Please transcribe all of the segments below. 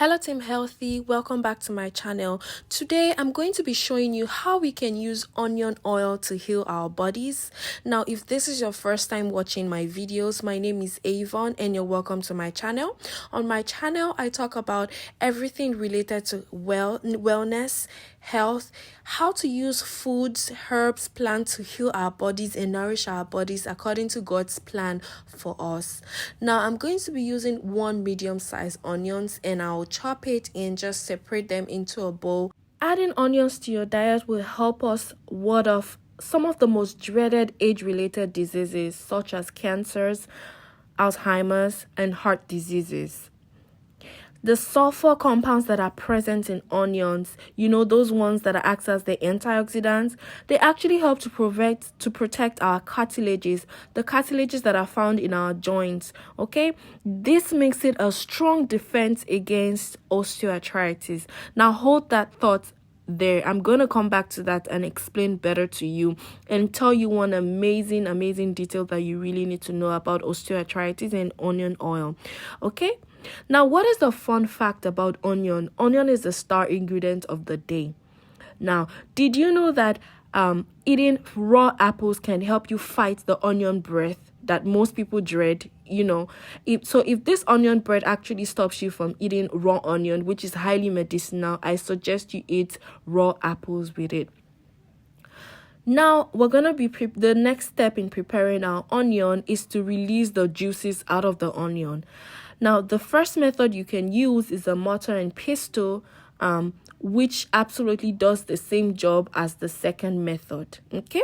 Hello Team Healthy, welcome back to my channel. Today I'm going to be showing you how we can use onion oil to heal our bodies. Now if this is your first time watching my videos, my name is Avon and you're welcome to my channel. On my channel I talk about everything related to wellness, health, how to use foods, herbs, plants to heal our bodies and nourish our bodies according to God's plan for us. Now I'm going to be using one medium-sized onions and I'll chop it and just separate them into a bowl. Adding onions to your diet will help us ward off some of the most dreaded age-related diseases such as cancers, Alzheimer's, and heart diseases. The sulfur compounds that are present in onions, those ones that act as the antioxidants, they actually help to protect our cartilages, the cartilages that are found in our joints, okay? This makes it a strong defense against osteoarthritis. Now hold that thought there. I'm going to come back to that and explain better to you and tell you one amazing detail that you really need to know about osteoarthritis and onion oil, okay? Now, what is the fun fact about onion? Onion is the star ingredient of the day. Now, did you know that eating raw apples can help you fight the onion breath that most people dread? If this onion breath actually stops you from eating raw onion, which is highly medicinal, I suggest you eat raw apples with it. Now, we're going to be the next step in preparing our onion is to release the juices out of the onion. Now, the first method you can use is a mortar and pestle, which absolutely does the same job as the second method, okay?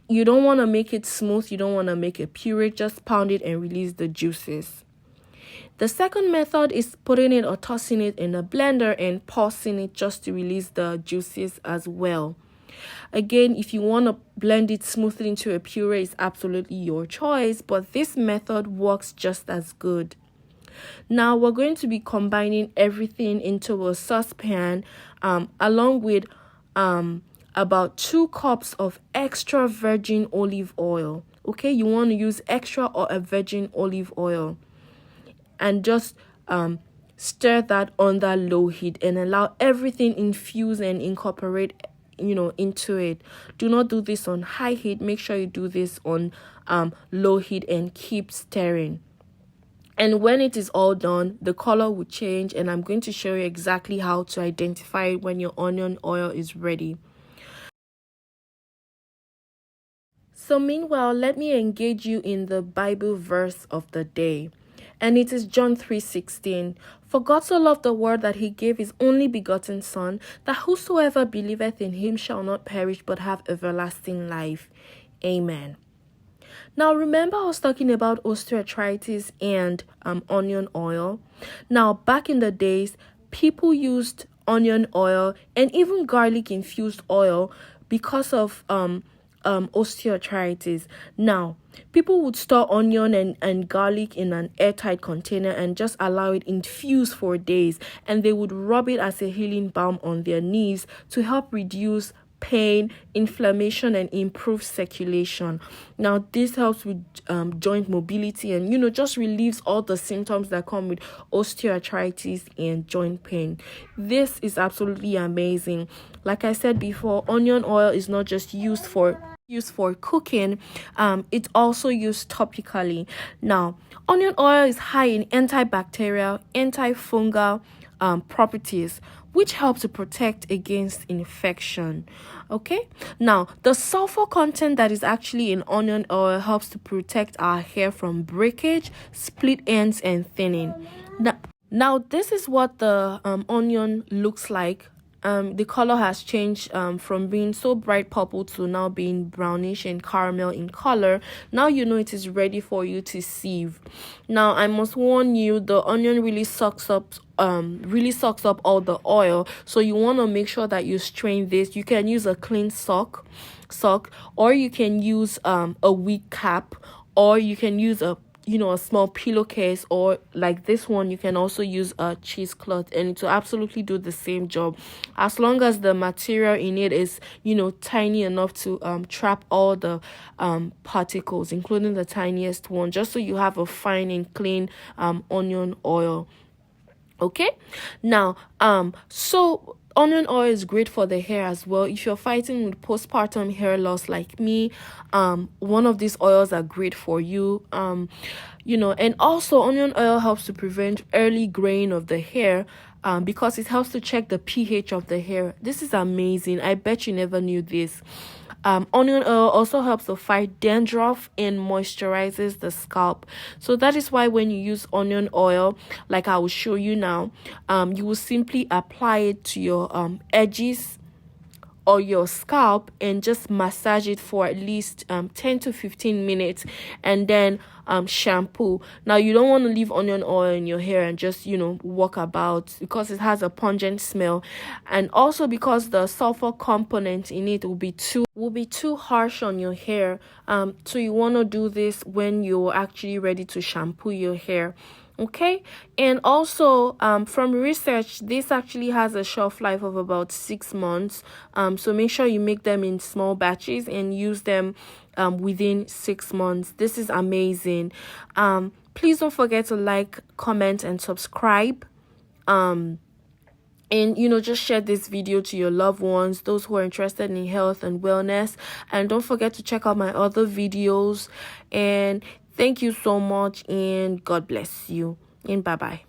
You don't want to make it smooth. You don't want to make it puree. Just pound it and release the juices. The second method is putting it or tossing it in a blender and pulsing it just to release the juices as well. Again, if you want to blend it smoothly into a puree, it's absolutely your choice, but this method works just as good. Now, we're going to be combining everything into a saucepan along with about 2 cups of extra virgin olive oil. Okay, you want to use extra or a virgin olive oil. And just stir that under low heat and allow everything infuse and incorporate into it. Do not do this on high heat. Make sure you do this on low heat and keep stirring. And when it is all done, the color will change, and I'm going to show you exactly how to identify when your onion oil is ready. So meanwhile, let me engage you in the Bible verse of the day. And it is John 3:16. For God so loved the world that he gave his only begotten Son, that whosoever believeth in him shall not perish but have everlasting life. Amen. Now, remember I was talking about osteoarthritis and onion oil. Now, back in the days, people used onion oil and even garlic infused oil because of osteoarthritis. Now, people would store onion and garlic in an airtight container and just allow it infuse for days, and they would rub it as a healing balm on their knees to help reduce pain, inflammation, and improve circulation. Now, this helps with joint mobility and just relieves all the symptoms that come with osteoarthritis and joint pain. This is absolutely amazing. Like I said before, onion oil is not just used for cooking, it's also used topically. Now, onion oil is high in antibacterial, antifungal properties, which help to protect against infection. Okay, now the sulfur content that is actually in onion oil helps to protect our hair from breakage, split ends, and thinning. Now this is what the onion looks like. The color has changed from being so bright purple to now being brownish and caramel in color. Now it is ready for you to sieve. Now I must warn you, the onion really sucks up all the oil, so you want to make sure that you strain this. You can use a clean sock, or you can use a wig cap, or you can use a small pillowcase, or like this one, you can also use a cheesecloth, and it will absolutely do the same job as long as the material in it is tiny enough to trap all the particles, including the tiniest one, just so you have a fine and clean onion oil. Okay, now so onion oil is great for the hair as well. If you're fighting with postpartum hair loss like me, one of these oils are great for you. And also onion oil helps to prevent early graying of the hair, because it helps to check the pH of the hair. This is amazing. I bet you never knew this. Onion oil also helps to fight dandruff and moisturizes the scalp. So that is why when you use onion oil, like I will show you now, you will simply apply it to your edges or your scalp and just massage it for at least 10 to 15 minutes, and then shampoo. Now you don't want to leave onion oil in your hair and just walk about, because it has a pungent smell, and also because the sulfur component in it will be too harsh on your hair. So you want to do this when you're actually ready to shampoo your hair. Okay, and also from research, this actually has a shelf life of about 6 months. So make sure you make them in small batches and use them within 6 months. This is amazing. Please don't forget to like, comment, and subscribe. And just share this video to your loved ones, those who are interested in health and wellness. And don't forget to check out my other videos. And thank you so much, and God bless you, and bye-bye.